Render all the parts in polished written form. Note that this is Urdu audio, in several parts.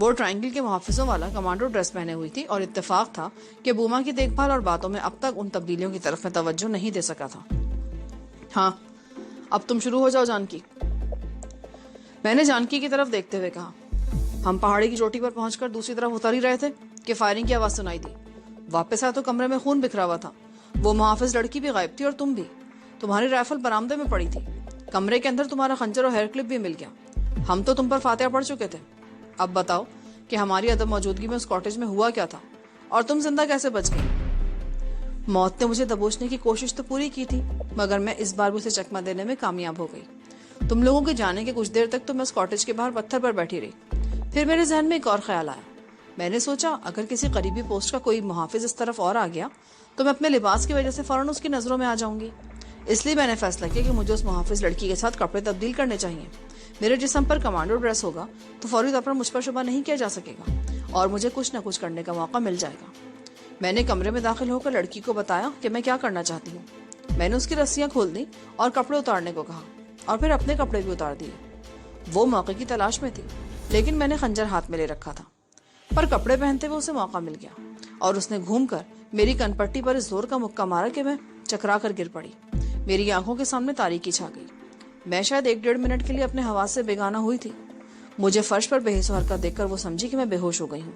وہ ٹرائنگل کے محافظوں والا کمانڈو ڈریس پہنے ہوئی تھی اور اتفاق تھا کہ بوما کی دیکھ بھال اور باتوں میں اب تک ان تبدیلیوں کی طرف میں توجہ نہیں دے سکا تھا۔ ہاں اب تم شروع ہو جاؤ جانکی، میں نے جانکی کی طرف دیکھتے ہوئے کہا۔ ہم پہاڑی کی چوٹی پر پہنچ کر دوسری طرف اتر ہی رہے تھے کہ فائرنگ کی آواز سنائی دی۔ واپس آئے تو کمرے میں خون بکھرا ہوا تھا، وہ محافظ لڑکی بھی غائب تھی اور تم بھی۔ تمہاری رائفل برآمدے میں پڑی تھی، کمرے کے اندر تمہارا خنجر اور ہیئر کلپ بھی مل گیا۔ ہم تو تم پر فاتحہ پڑھ چکے تھے، اب بتاؤ کہ ہماری عدم موجودگی میں اس کاٹیج میں ہوا کیا تھا اور تم زندہ کیسے بچ گئی؟ موت نے مجھے دبوچنے کی کوشش تو پوری کی تھی، مگر میں اس بار بھی اسے چکمہ دینے میں کامیاب ہو گئی۔ تم لوگوں کے جانے کے کچھ دیر تک تو میں اس کاٹیج کے باہر پتھر پر بیٹھی رہی۔ پھر میرے ذہن میں ایک اور خیال آیا۔ میں نے سوچا اگر کسی قریبی پوسٹ کا کوئی محافظ اس طرف اور آ گیا تو میں اپنے لباس کی وجہ سے فوراً اس کی نظروں میں آ جاؤں گی۔ اس لیے میں نے فیصلہ کیا کہ مجھے اس محافظ لڑکی کے ساتھ کپڑے تبدیل کرنے چاہیے۔ میرے جسم پر کمانڈو ڈریس ہوگا تو فوری طور پر مجھ پر شبہ نہیں کیا جا سکے گا اور مجھے کچھ نہ کچھ کرنے کا موقع مل جائے گا۔ میں نے کمرے میں داخل ہو کر لڑکی کو بتایا کہ میں کیا کرنا چاہتی ہوں۔ میں نے اس کی رسیاں کھول دی اور کپڑے اتارنے کو کہا اور پھر اپنے کپڑے بھی اتار دیے۔ وہ موقع کی تلاش میں تھی، لیکن میں نے خنجر ہاتھ میں لے رکھا تھا، پر کپڑے پہنتے ہوئے اسے موقع مل گیا اور اس نے گھوم کر میری کن پٹی پر اس زور کا مکہ مارا کہ میں چکرا کر گر پڑی۔ میری آنکھوں کے سامنے تاریکی چھا گئی۔ میں شاید 1-1.5 منٹ کے لیے اپنے حواس سے بیگانہ ہوئی تھی۔ مجھے فرش پر بے حس و حرکت دیکھ کر وہ سمجھی کہ میں بے ہوش ہو گئی ہوں۔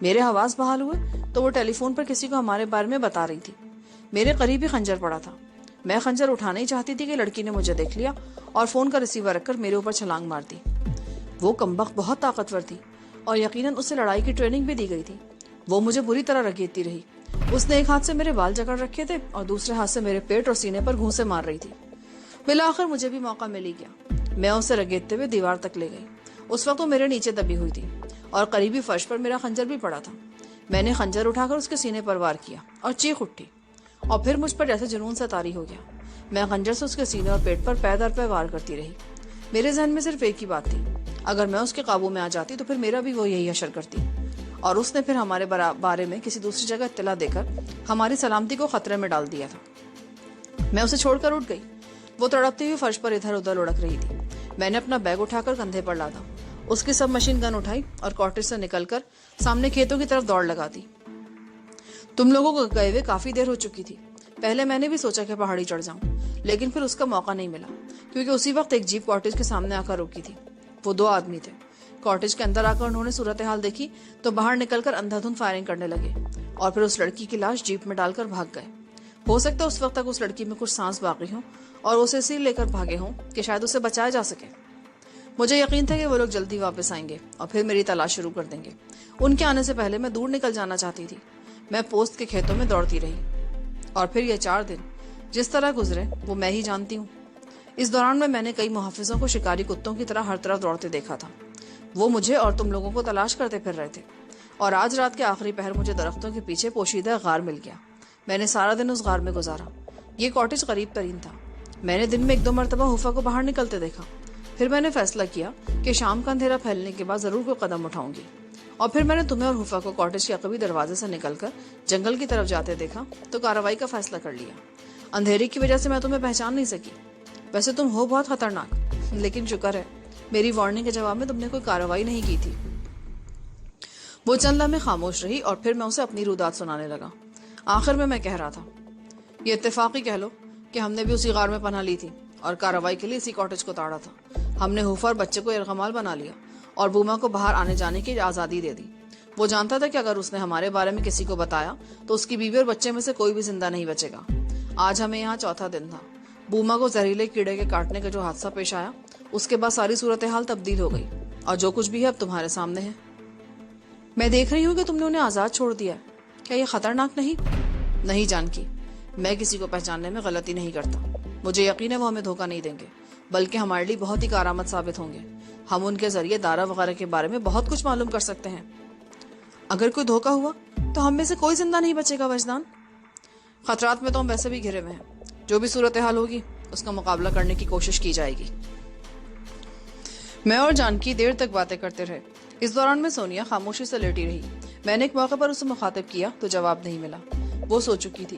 میرے حواس بحال ہوئے تو وہ ٹیلی فون پر کسی کو ہمارے بارے میں بتا رہی تھی۔ میرے قریب ہی خنجر پڑا تھا۔ میں خنجر اٹھانا ہی چاہتی تھی کہ لڑکی نے مجھے دیکھ لیا اور فون کا ریسیور رکھ کر میرے اوپر چھلانگ مار دی۔ وہ کمبخت بہت طاقتور تھی اور یقیناً اسے لڑائی کی ٹریننگ بھی دی گئی تھی۔ وہ مجھے بری طرح رگیدتی رہی۔ اس نے ایک ہاتھ سے میرے بال جکڑ رکھے تھے اور دوسرے ہاتھ سے میرے پیٹ اور سینے پر گھونسے مار رہی تھی۔ بالآخر مجھے بھی موقع مل ہی گیا۔ میں اسے رگیدتے ہوئے دیوار تک لے گئی۔ اس وقت وہ میرے نیچے دبی ہوئی تھی اور قریبی فرش پر میرا خنجر بھی پڑا تھا۔ میں نے خنجر اٹھا کر اس کے سینے پر وار کیا اور چیخ اٹھی اور پھر مجھ پر جیسے جنون سے طاری ہو گیا۔ میں خنجر سے اس کے سینے اور پیٹ پر پے در پے وار کرتی رہی۔ میرے ذہن میں صرف ایک ہی بات تھی، اگر میں اس کے قابو میں آ جاتی تو پھر میرا بھی وہ یہی حشر کرتی اور اس نے پھر ہمارے بارے میں کسی دوسری جگہ اطلاع دے کر ہماری سلامتی کو خطرے میں ڈال دیا تھا۔ میں اسے چھوڑ کر اٹھ گئی۔ وہ تڑپتی ہوئی فرش پر ادھر ادھر لڑک رہی تھی۔ میں نے اپنا بیگ اٹھا کر کندھے پر لادا، اس کی سب مشین گن اٹھائی اور کاٹیج سے نکل کر سامنے کھیتوں کی طرف دوڑ لگا دی۔ تم لوگوں کو گئے ہوئے کافی دیر ہو چکی تھی۔ پہلے میں نے بھی سوچا کہ پہاڑی چڑھ جاؤں، لیکن پھر اس کا موقع نہیں ملا کیونکہ اسی وقت ایک جیپ کاٹیج کے سامنے آ کر روکی تھی۔ وہ 2 آدمی تھے۔ کاٹیج کے اندر آ کر انہوں نے صورتحال دیکھی تو باہر نکل کر اندھا دھند فائرنگ کرنے لگے اور پھر اس لڑکی کی لاش جیپ میں ڈال کر بھاگ گئے۔ ہو سکتا ہے اس وقت تک اس لڑکی میں کچھ سانس باقی ہوں اور اسے اسی لے کر بھاگے ہوں کہ شاید اسے بچایا جا سکے۔ مجھے یقین تھا کہ وہ لوگ جلدی واپس آئیں گے اور پھر میری تلاش شروع کر دیں گے۔ ان کے آنے سے پہلے میں دور نکل جانا چاہتی تھی۔ میں پوسٹ کے کھیتوں میں دوڑتی رہی اور پھر یہ 4 دن جس طرح گزرے وہ میں ہی جانتی ہوں۔ اس دوران میں نے کئی محافظوں کو شکاری کتوں کی طرح ہر طرف دوڑتے دیکھا تھا۔ وہ مجھے اور تم لوگوں کو تلاش کرتے پھر رہے تھے اور آج رات کے آخری پہر مجھے درختوں کے پیچھے پوشیدہ غار مل گیا۔ میں نے سارا دن اس غار میں گزارا۔ یہ کاٹیج قریب ترین تھا۔ میں نے دن میں 1-2 مرتبہ حفا کو باہر نکلتے دیکھا۔ پھر میں نے فیصلہ کیا کہ شام کا اندھیرا پھیلنے کے بعد ضرور کوئی قدم اٹھاؤں گی، اور پھر میں نے تمہیں اور حفا کو کاٹیج کے عقبی دروازے سے نکل کر جنگل کی طرف جاتے دیکھا تو کارروائی کا فیصلہ کر لیا۔ اندھیرے کی وجہ سے میں تمہیں پہچان نہیں سکی۔ ویسے تم ہو بہت خطرناک، لیکن شکر ہے میری وارننگ کے جواب میں تم نے کوئی کارروائی نہیں کی تھی۔ وہ چند لمحے خاموش رہی اور پھر میں اسے اپنی رودات سنانے لگا۔ آخر میں کہہ رہا تھا، یہ اتفاقی کہہ لو کہ ہم نے بھی اسی غار میں پناہ لی تھی اور کارروائی کے لیے اسی کاٹیج کو تاڑا تھا۔ ہم نے حفا اور بچے کو ارغمال بنا لیا اور بوما کو باہر آنے جانے کی آزادی دے دی۔ وہ جانتا تھا کہ اگر اس نے ہمارے بارے میں کسی کو بتایا تو اس کی بیوی اور بچے میں سے کوئی بھی زندہ نہیں بچے گا۔ آج ہمیں یہاں 4تھا دن تھا۔ بوما کو زہریلے کیڑے کے کاٹنے کا جو حادثہ پیش آیا اس کے بعد ساری صورتحال تبدیل ہو گئی اور جو کچھ بھی ہے اب تمہارے سامنے ہے۔ میں دیکھ رہی ہوں کہ تم نے انہیں آزاد چھوڑ دیا ہے۔ کیا یہ خطرناک نہیں جانکی، میں کسی کو پہچاننے میں غلطی نہیں کرتا۔ مجھے یقین ہے وہ ہمیں دھوکہ نہیں دیں گے، بلکہ ہمارے لیے بہت ہی کارآمد ثابت ہوں گے۔ ہم ان کے ذریعے دارا وغیرہ کے بارے میں بہت کچھ معلوم کر سکتے ہیں۔ اگر کوئی دھوکہ ہوا تو ہم میں سے کوئی زندہ نہیں بچے گا وجدان۔ خطرات میں تو ہم ویسے بھی گھرے ہوئے ہیں۔ جو بھی صورتحال ہوگی اس کا مقابلہ کرنے کی کوشش کی جائے گی۔ میں اور جانکی دیر تک باتیں کرتے رہے۔ اس دوران میں سونیا خاموشی سے لیٹی رہی۔ میں نے ایک موقع پر اسے مخاطب کیا تو جواب نہیں ملا۔ وہ سو چکی تھی۔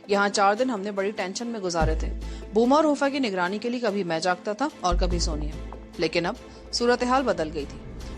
یہاں 4 دن ہم نے بڑی ٹینشن میں گزارے تھے۔ بوما اور حفا کی نگرانی کے لیے کبھی میں جاگتا تھا اور کبھی سونیا، لیکن اب صورتحال بدل گئی تھی۔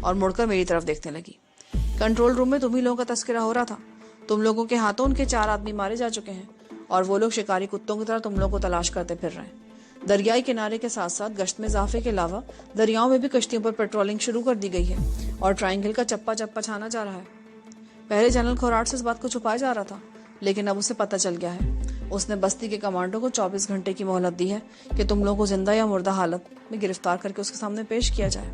اور مڑ کر میری طرف دیکھنے لگی. کنٹرول روم میں تمہیں لوگوں کا تذکرہ ہو رہا تھا. تم لوگوں کے ہاتھوں ان کے 4 آدمی مارے جا چکے ہیں اور وہ لوگ شکاری کتوں کی طرح تم لوگوں کو تلاش کرتے پھر رہے ہیں. دریائی کنارے کے ساتھ ساتھ گشت میں اضافے کے علاوہ دریاؤں میں بھی کشتیوں پر پیٹرولنگ شروع کر دی گئی ہے اور ٹرائنگل کا چپا چپا چھانا جا رہا ہے. پہلے جنرل کھوراٹ سے اس بات کو چھپایا جا رہا تھا لیکن اب اسے پتہ چل گیا ہے. اس نے بستی کے کمانڈو کو 24 گھنٹے کی مہلت دی ہے کہ تم لوگوں کو زندہ یا مردہ حالت میں گرفتار کر کے اس کے سامنے پیش کیا جائے.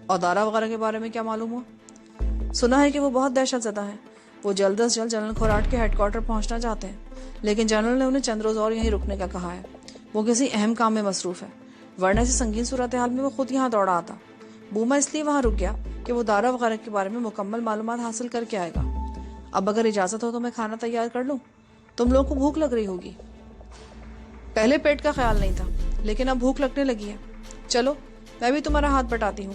اور دارا وغیرہ کے بارے میں کیا معلوم ہوا؟ سنا ہے کہ وہ بہت دہشت زدہ ہیں. وہ جلد از جلد جنرل کھوراٹ کے ہیڈ کوارٹر پہنچنا چاہتے ہیں لیکن جنرل نے انہیں چند روز اور یہیں رکنے کا کہا ہے. وہ کسی اہم کام میں مصروف ہے ورنہ ایسی سنگین صورتحال میں وہ خود یہاں دوڑا آتا. بوما اس لیے وہاں رک گیا کہ وہ دارا وغیرہ کے بارے میں مکمل معلومات حاصل کر کے آئے گا. اب اگر اجازت ہو تو میں کھانا تیار کر لوں. تم لوگوں کو بھوک لگ رہی ہوگی. پہلے پیٹ کا خیال نہیں تھا لیکن اب بھوک لگنے لگی ہے. چلو میں بھی تمہارا ہاتھ بٹاتی ہوں.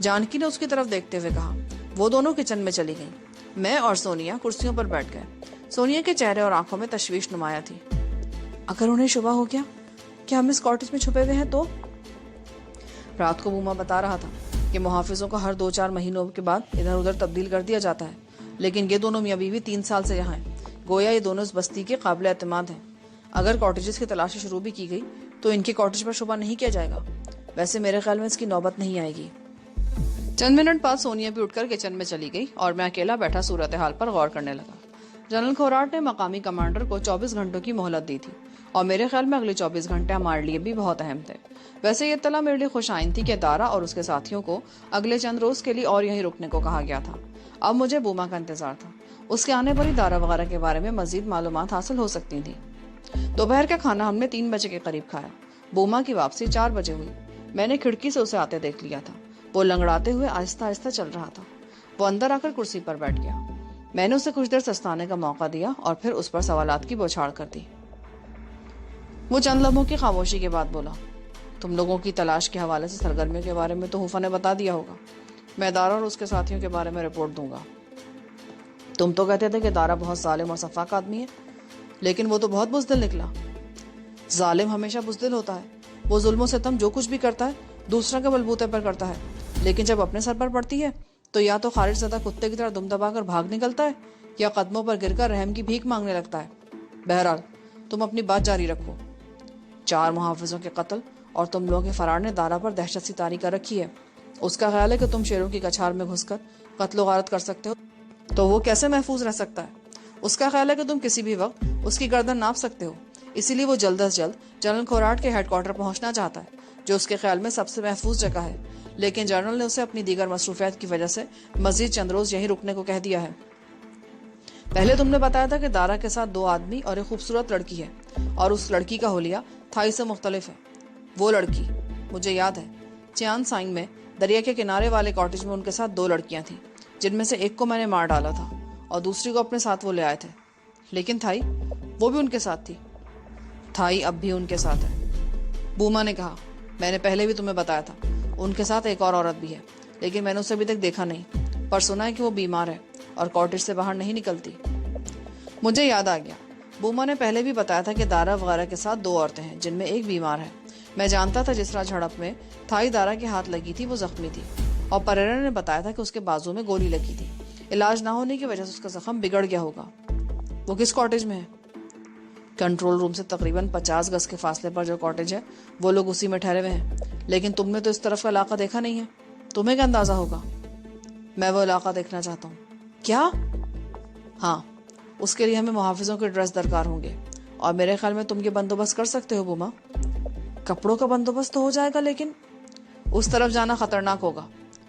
جانکی نے اس کی طرف دیکھتے ہوئے کہا. وہ دونوں کچن میں چلی گئیں. میں اور سونیا کرسیوں پر بیٹھ گئے. سونیا کے چہرے اور آنکھوں میں تشویش نمایاں تھی. اگر انہیں شبہ ہو گیا کہ ہم اس کاٹیج میں چھپے ہوئے ہیں تو؟ رات کو بوما بتا رہا تھا کہ محافظوں کو ہر 2-4 مہینوں کے بعد ادھر ادھر تبدیل کر دیا جاتا ہے لیکن یہ دونوں میاں بیوی 3 سال سے یہاں ہیں. گویا یہ دونوں اس بستی کے قابل اعتماد ہیں. اگر کاٹیجز کی تلاشی شروع بھی کی گئی تو ان کے کاٹیج پر شبہ نہیں کیا جائے گا. ویسے میرے خیال میں اس کی نوبت نہیں آئے گی. چند منٹ بعد سونیا بھی اٹھ کر کچن میں چلی گئی اور میں اکیلا بیٹھا صورتحال پر غور کرنے لگا. جنرل کھوراٹ نے مقامی کمانڈر کو 24 گھنٹوں کی مہلت دی تھی اور میرے خیال میں اگلے 24 گھنٹے ہمارے لیے بھی بہت اہم تھے. ویسے یہ اطلاع میرے لیے خوش آئند تھی کہ دارا اور اس کے ساتھیوں کو اگلے چند روز کے لیے اور یہیں رکنے کو کہا گیا تھا. اب مجھے بوما کا انتظار تھا. اس کے آنے پر ہی دارا وغیرہ کے بارے میں مزید معلومات حاصل ہو سکتی تھیں. دوپہر کا کھانا ہم نے 3 بجے کے قریب کھایا. بوما کی واپسی 4 بجے ہوئی. میں نے کھڑکی سے اسے آتے دیکھ لیا تھا. وہ لنگڑاتے ہوئے آہستہ آہستہ چل رہا تھا. وہ اندر آ کر کرسی پر بیٹھ گیا. میں نے اسے کچھ دیر سستانے کا موقع دیا اور پھر اس پر سوالات کی بوچھاڑ کر دی. وہ چند لمحوں کی خاموشی کے بعد بولا. تم لوگوں کی تلاش کے حوالے سے سرگرمیوں کے بارے میں تو حوفا نے بتا دیا ہوگا. میں دارا اور اس کے ساتھیوں کے بارے میں رپورٹ دوں گا. تم تو کہتے تھے کہ دارا بہت ظالم اور سفاک آدمی ہے لیکن وہ تو بہت بزدل نکلا. ظالم ہمیشہ بزدل ہوتا ہے. وہ ظلم و ستم جو کچھ بھی کرتا ہے دوسرا کے بلبوتے پر کرتا ہے لیکن جب اپنے سر پر پڑتی ہے تو یا تو خارج زدہ کتے کی طرح دم دبا کر بھاگ نکلتا ہے یا قدموں پر گر کر رحم کی بھیک مانگنے لگتا ہے. بہرحال تم اپنی بات جاری رکھو. 4 محافظوں کے قتل اور تم لوگوں کے فرار نے دارا پر دہشت سی طاری کر رکھی ہے. اس کا خیال ہے کہ تم شیروں کی کچھار میں گھس کر قتل و غارت کر سکتے ہو تو وہ کیسے محفوظ رہ سکتا ہے. اس کا خیال ہے کہ تم کسی بھی وقت اس کی گردن ناپ سکتے ہو. اسی لیے وہ جلد از جلد جنرل کھوراٹ کے ہیڈ کوارٹر پہنچنا چاہتا ہے جو اس کے خیال میں سب سے محفوظ جگہ ہے لیکن جنرل نے اسے اپنی دیگر مصروفیات کی وجہ سے مزید چند روز یہیں رکنے کو کہہ دیا ہے. پہلے تم نے بتایا تھا کہ دارا کے ساتھ 2 آدمی اور ایک خوبصورت لڑکی ہے اور اس لڑکی کا حلیہ تھائی سے مختلف ہے. وہ لڑکی مجھے یاد ہے. چیان سائنگ میں دریا کے کنارے والے کاٹیج میں ان کے ساتھ 2 لڑکیاں تھیں جن میں سے ایک کو میں نے مار ڈالا تھا اور دوسری کو اپنے ساتھ وہ لے آئے تھے. لیکن تھائی وہ بھی ان کے ساتھ تھی. تھائی اب بھی ان کے ساتھ ہے. بوما نے کہا. میں نے پہلے بھی تمہیں بتایا تھا ان کے ساتھ ایک اور عورت بھی ہے لیکن میں نے اسے ابھی تک دیکھا نہیں پر سنا ہے کہ وہ بیمار ہے اور کاٹیج سے باہر نہیں نکلتی. مجھے یاد آ گیا. بوما نے پہلے بھی بتایا تھا کہ دارا وغیرہ کے ساتھ 2 عورتیں ہیں جن میں ایک بیمار ہے. میں جانتا تھا جس طرح جھڑپ میں تھائی دارا کے ہاتھ لگی تھی وہ زخمی تھی اور پریرا نے بتایا تھا کہ اس کے بازو میں گولی لگی تھی. علاج نہ ہونے کی وجہ سے اس کا زخم بگڑ گیا ہوگا. وہ کس کاٹیج میں ہے؟ کنٹرول روم سے تقریباً 50 گز کے فاصلے پر جو کاٹیج ہے وہ لوگ اسی میں ٹھہرے ہوئے ہیں لیکن تم نے تو اس طرف کا علاقہ دیکھا نہیں ہے. تمہیں کیا اندازہ ہوگا؟ میں وہ علاقہ دیکھنا چاہتا ہوں. کیا؟ ہاں. اس کے لیے ہمیں محافظوں کے ڈریس درکار ہوں گے اور میرے خیال میں تم یہ بندوبست کر سکتے ہو. بوما کپڑوں کا بندوبست تو ہو جائے گا لیکن اس طرف جانا خطرناک ہوگا.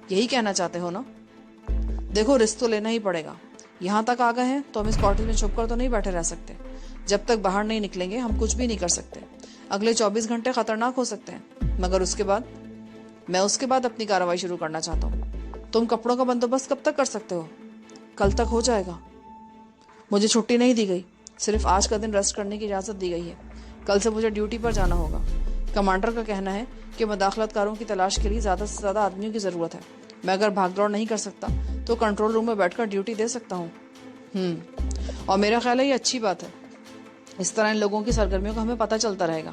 یہی کہنا چاہتے ہو نا؟ دیکھو رسک تو لینا ہی پڑے گا. یہاں تک آ گئے ہیں تو ہم اس کاٹیج میں چھپ کر تو نہیں بیٹھے رہ سکتے. جب تک باہر نہیں نکلیں گے ہم کچھ بھی نہیں کر سکتے. اگلے 24 گھنٹے خطرناک ہو سکتے ہیں مگر اس کے بعد اپنی کارروائی شروع کرنا چاہتا ہوں. تم کپڑوں کا بندوبست کب تک کر سکتے ہو؟ کل تک ہو جائے گا. مجھے چھٹی نہیں دی گئی, صرف آج کا دن ریسٹ کرنے کی اجازت دی گئی ہے. کل سے مجھے ڈیوٹی پر جانا ہوگا. کمانڈر کا کہنا ہے کہ مداخلت کاروں کی تلاش کے لیے زیادہ سے زیادہ آدمیوں کی ضرورت ہے. میں اگر بھاگ دوڑ نہیں کر سکتا تو کنٹرول روم میں بیٹھ کر ڈیوٹی دے سکتا ہوں. اور میرا خیال ہے یہ اچھی بات ہے. اس طرح ان لوگوں کی سرگرمیوں کا ہمیں پتہ چلتا رہے گا.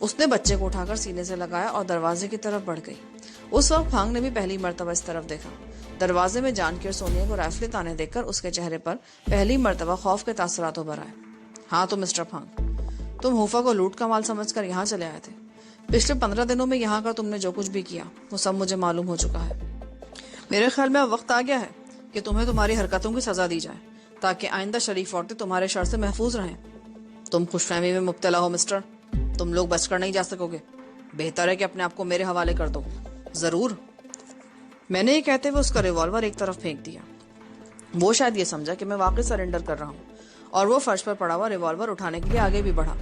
اس نے بچے کو اٹھا کر سینے سے لگایا اور دروازے کی طرف بڑھ گئی۔ اس وقت پھانگ نے بھی پہلی مرتبہ اس طرف دیکھا۔ دروازے میں جانکی اور سونیا کو رائفلیں تانے دیکھ کر اس کے چہرے پر پہلی مرتبہ خوف کے تاثرات ابھر آئے۔ ہاں تو مسٹر پھانگ، تم ہوفا کو لوٹ کا مال سمجھ کر یہاں چلے آئے تھے۔ پچھلے 15 دنوں میں یہاں کا تم نے جو کچھ بھی کیا وہ سب مجھے معلوم ہو چکا ہے۔ میرے خیال میں اب وقت آ گیا ہے کہ تمہیں تمہاری حرکتوں کی سزا دی جائے تاکہ آئندہ شریف عورتیں تمہارے شر سے محفوظ رہیں۔ تم خوش فہمی میں مبتلا ہو مسٹر، تم لوگ بچ کر نہیں جا سکو گے۔ بہتر ہے کہ اپنے آپ کو میرے حوالے کر دو۔ ضرور، میں نے یہ کہتے ہوئے اس کا ریوالور ایک طرف پھینک دیا۔ وہ شاید یہ سمجھا کہ میں واقعی سرنڈر کر رہا ہوں اور وہ فرش پر پڑا ہوا ریوالور اٹھانے کے لیے آگے بھی بڑھا،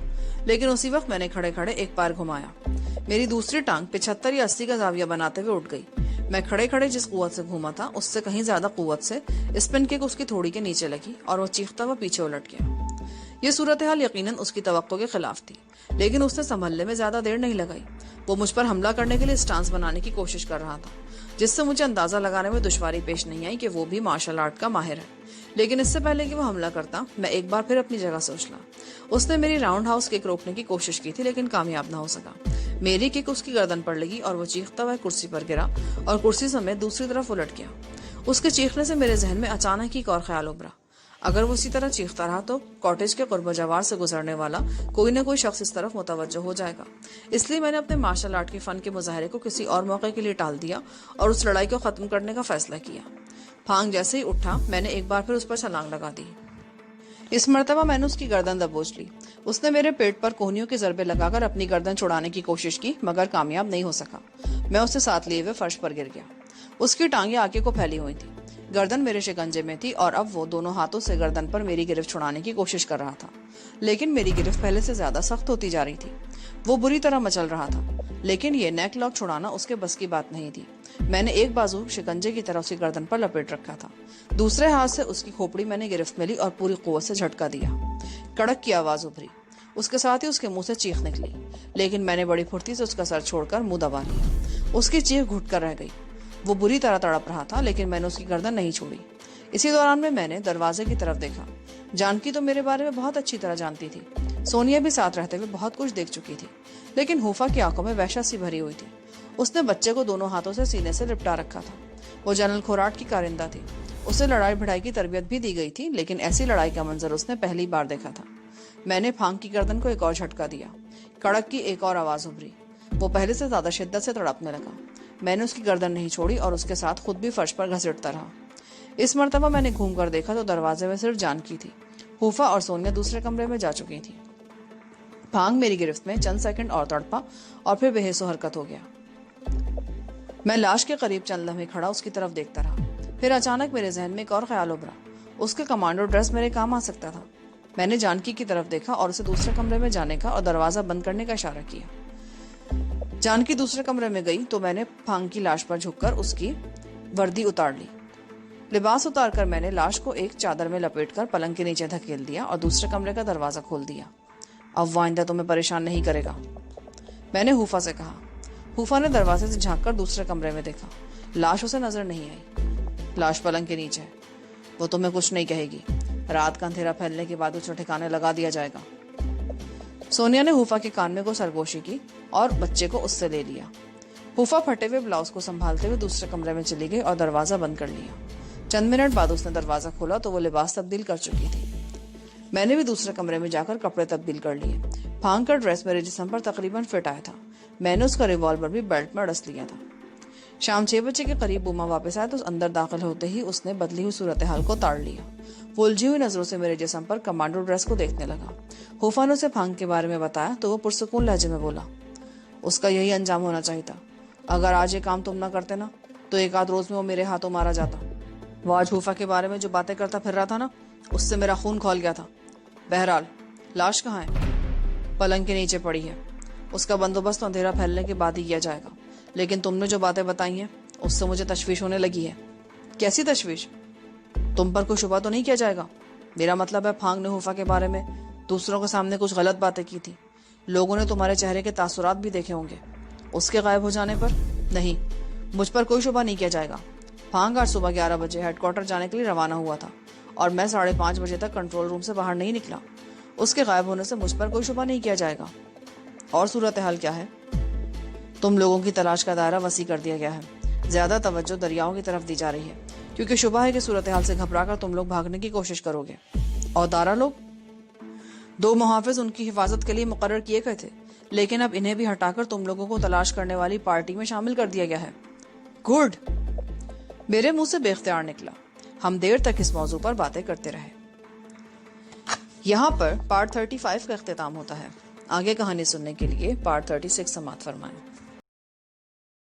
لیکن اسی وقت میں نے کھڑے کھڑے ایک پیر گھمایا۔ میری دوسری ٹانگ 75 یا 80 کا زاویہ بناتے ہوئے اٹھ گئی۔ میں کھڑے کھڑے جس قوت سے گھوما تھا اس سے کہیں زیادہ قوت سے اسپن کک اس کی تھوڑی کے نیچے لگی اور وہ چیختا ہوا پیچھے الٹ گیا۔ یہ صورتحال یقیناً اس کی توقع کے خلاف تھی، لیکن اس نے سنبھلنے میں زیادہ دیر نہیں لگائی۔ وہ مجھ پر حملہ کرنے کے لیے سٹانس بنانے کی کوشش کر رہا تھا، جس سے مجھے اندازہ لگانے میں دشواری پیش نہیں آئی کہ وہ بھی مارشل آرٹ کا ماہر ہے۔ لیکن اس سے پہلے کہ وہ حملہ کرتا، میں ایک بار پھر اپنی جگہ سے اچھلا۔ اس نے میری راؤنڈ ہاؤس کک روکنے کی کوشش کی تھی، لیکن کامیاب نہ ہو سکا۔ میری کک اس کی گردن پر لگی اور وہ چیختا ہوا کرسی پر گرا اور کرسی سمیت دوسری طرف الٹ گیا۔ اس کے چیخنے سے میرے ذہن میں اچانک ایک اور خیال ابھرا۔ اگر وہ اسی طرح چیختا رہا تو کاٹیج کے قرب و جوار سے گزرنے والا کوئی نہ کوئی شخص اس طرف متوجہ ہو جائے گا۔ اس لیے میں نے اپنے مارشل آرٹ کے فن کے مظاہرے کو کسی اور موقع کے لیے ٹال دیا اور اس لڑائی کو ختم کرنے کا فیصلہ کیا۔ پھانگ جیسے ہی اٹھا، میں نے ایک بار پھر اس پر چھلانگ لگا دی۔ اس مرتبہ میں نے اس کی گردن دبوچ لی۔ اس نے میرے پیٹ پر کوہنیوں کے ضربے لگا کر اپنی گردن چھڑانے کی کوشش کی، مگر کامیاب نہیں ہو سکا۔ میں اسے ساتھ لیے ہوئے فرش پر گر گیا۔ اس کی ٹانگیں آگے کو پھیلی ہوئی تھی، گردن میرے شکنجے میں تھی اور اب وہ دونوں ہاتھوں سے گردن پر میری گرفت چھڑانے کی کوشش کر رہا تھا، لیکن میری گرفت پہلے سے زیادہ سخت ہوتی جا رہی تھی۔ وہ بری طرح مچل رہا تھا، لیکن یہ نیک لاک چھڑانا اس کے بس کی بات نہیں تھی۔ میں نے ایک بازو شکنجے کی طرف سے گردن پر لپیٹ رکھا تھا، دوسرے ہاتھ سے اس کی کھوپڑی میں نے گرفت میں لی اور پوری قوت سے جھٹکا دیا۔ کڑک کی آواز ابھری، اس کے ساتھ ہی اس کے منہ سے چیخ نکلی، لیکن میں نے بڑی پھرتی سے اس کا سر چھوڑ کر منہ دبا لیا۔ اس کی چیخ گھٹ کر رہ گئی۔ وہ بری طرح تڑپ رہا تھا، لیکن میں نے اس کی گردن نہیں چھوڑی۔ اسی دوران میں نے دروازے کی طرف دیکھا۔ جانکی تو میرے بارے میں بہت اچھی طرح جانتی تھی، سونیا بھی ساتھ رہتے ہوئے بہت کچھ دیکھ چکی تھی، لیکن ہوفا کی آنکھوں میں وحشت سی بھری ہوئی تھی۔ اس نے بچے کو دونوں ہاتھوں سے سینے سے لپٹا رکھا تھا۔ وہ جنرل خوراٹ کی کارندہ تھی، اسے لڑائی بھڑائی کی تربیت بھی دی گئی تھی، لیکن ایسی لڑائی کا منظر اس نے پہلی بار دیکھا تھا۔ میں نے پھانگ کی گردن کو ایک اور جھٹکا دیا۔ کڑک کی ایک اور آواز ابھری۔ وہ پہلے سے زیادہ شدت سے تڑپنے لگا۔ میں نے اس کی گردن نہیں چھوڑی اور اس کے ساتھ خود بھی فرش پر گھسیٹتا رہا۔ اس مرتبہ میں نے گھوم کر دیکھا تو دروازے میں صرف جانکی تھی۔ ہوفا اور سونیا دوسرے کمرے میں جا چکی تھی۔ پھانگ میری گرفت میں چند سیکنڈ اور تڑپا اور پھر بے حس و حرکت ہو گیا۔ میں لاش کے قریب چند لمحے کھڑا اس کی طرف دیکھتا رہا۔ پھر اچانک میرے ذہن میں ایک اور خیال ابھرا، اس کے کمانڈو ڈریس میرے کام آ سکتا تھا۔ میں نے جانکی کی طرف دیکھا اور اسے دوسرے کمرے میں جانے کا اور دروازہ بند کرنے کا اشارہ کیا۔ جانکی دوسرے کمرے میں گئی تو میں نے پھانگ کی لاش پر جھک کر اس کی وردی اتار لی۔ لباس اتار کر میں نے لاش کو ایک چادر میں لپیٹ کر پلنگ کے نیچے دھکیل دیا اور دوسرے کمرے کا دروازہ کھول دیا۔ اب وہ آئندہ تمہیں پریشان نہیں کرے گا، میں نے ہوفا سے کہا۔ ہوفا نے دروازے سے جھانک کر دوسرے کمرے میں دیکھا۔ لاش اسے نظر نہیں آئی۔ لاش پلنگ کے نیچے ہے، وہ تمہیں کچھ نہیں کہے گی۔ رات کا اندھیرا پھیلنے کے بعد اسے ٹھکانے لگا دیا جائے گا۔ سونیا نے ہوفا کے کان میں کو سرگوشی کی اور بچے کو اس سے لے لیا۔ ہوفا پھٹے ہوئے بلاؤز کو سنبھالتے ہوئے دوسرے کمرے میں چلی گئی اور دروازہ بند کر لیا۔ چند منٹ بعد اس نے دروازہ کھولا تو وہ لباس تبدیل کر چکی تھی۔ میں نے بھی دوسرے کمرے میں جا کر کپڑے تبدیل کر لیے۔ پھانگ کا ڈریس میرے جسم پر تقریباً فٹ آیا تھا۔ میں نے اس کا ریوالور بھی بیلٹ میں اڑس لیا تھا۔ شام 6 بجے کے قریب بوما واپس آیا تو اندر داخل ہوتے ہی اس نے بدلی ہوئی صورتحال کو تاڑ لیا۔ وہ الجھی ہوئی نظروں سے میرے جسم پر کمانڈو ڈریس کو دیکھنے لگا۔ ہوفا نے اسے پھانگ کے بارے میں بتایا تو وہ پرسکون لہجے میں بولا، اس کا یہی انجام ہونا چاہیے تھا۔ اگر آج یہ کام تم نہ کرتے نا تو ایک آدھ روز میں وہ میرے ہاتھوں مارا جاتا۔ وہ آج ہوفا کے بارے میں جو باتیں کرتا پھر رہا تھا نا، اس سے میرا خون کھول گیا تھا۔ بہرحال لاش کہاں ہے؟ پلنگ کے نیچے پڑی ہے۔ اس کا بندوبست اندھیرا پھیلنے کے بعد ہی کیا جائے گا، لیکن تم نے جو باتیں بتائی ہیں اس سے مجھے تشویش ہونے لگی ہے۔ کیسی تشویش؟ تم پر کوئی شبہ تو نہیں کیا جائے گا؟ میرا مطلب ہے پھانگ نے ہوفا کے بارے میں دوسروں کے سامنے کچھ غلط باتیں کی تھی۔ لوگوں نے تمہارے چہرے کے تاثرات بھی دیکھے ہوں گے۔ اس کے غائب ہو جانے پر نہیں، مجھ پر کوئی شبہ نہیں کیا جائے گا۔ پھانگ آج صبح 11 بجے ہیڈ کوارٹر جانے کے لیے روانہ ہوا تھا اور میں 5:30 بجے تک کنٹرول روم سے باہر نہیں نکلا۔ اس کے غائب ہونے سے مجھ پر کوئی شبہ نہیں کیا جائے گا۔ اور صورتحال کیا ہے؟ تم لوگوں کی تلاش کا دائرہ وسیع کر دیا گیا ہے. زیادہ توجہ دریاؤں کی طرف دی جا رہی ہے کیونکہ شبہ ہے کہ صورتحال سے گھبرا کر تم لوگ بھاگنے کی کوشش کرو گے. اور دارا لوگ؟ 2 محافظ ان کی حفاظت کے لیے مقرر کیے گئے تھے، لیکن اب انہیں بھی ہٹا کر تم لوگوں کو تلاش کرنے والی پارٹی میں شامل کر دیا گیا ہے. گڈ. میرے منہ سے بے اختیار نکلا. ہم دیر تک اس موضوع پر باتیں کرتے رہے. یہاں پر پارٹ 35 کا اختتام ہوتا ہے. آگے کہانی سننے کے لیے پارٹ 36 سماعت فرمائیں.